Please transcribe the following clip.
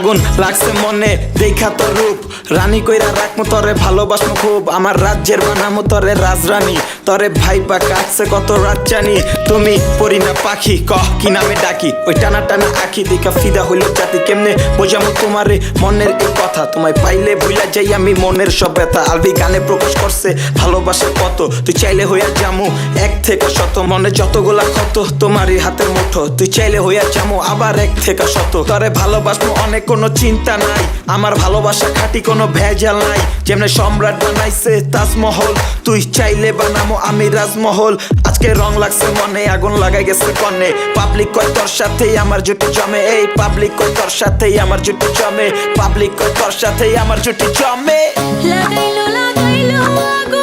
আগুন লাগছে মনে দেখা তোর রূপ রানী কইরা রাখমু তরে ভালোবাসমু খুব আমার রাজ্যের বানামু তরে রাজরানী তরে ভাইবা কাটছে কত রাত জানি তুমি পরি না পাখি কহ কি নামে ডাকি ওই টানা টানা আখি দেখা ফিদা হইল জাতি কেমনে বোঝামু তোমারে মনের এই কথা তোমায় পাইলে ভুলা যাই আমি মনের সব ব্যথা আলবি গানে প্রকাশ করছে ভালোবাসা কত তুই চাইলে হইয়া যামু এক থেকে শত মনে যতগুলা ক্ষত তোমারই হাতের মুঠো তুই চাইলে হইয়া যামু আবার এক থেকে শত তরে ভালোবাসবো অনেক কোনো চিন্তা নাই আমার ভালোবাসা খাঁটি কোনো ভেজাল নাই যেমনে সম্রাট বানাইছে তাজমহল তুই চাইলে বানামো আমি রাজমহল আজকে রং লাগছে মনে আগুন লাগাই গেছে কনে পাবলিক কয় তোর সাথেই আমার জুটি জমে এই পাবলিক কয় তোর সাথেই আমার জুটি জমে পাবলিক কয় তোর সাথেই আমার জুটি জমে লাগাইলো লাগাইলো আগুন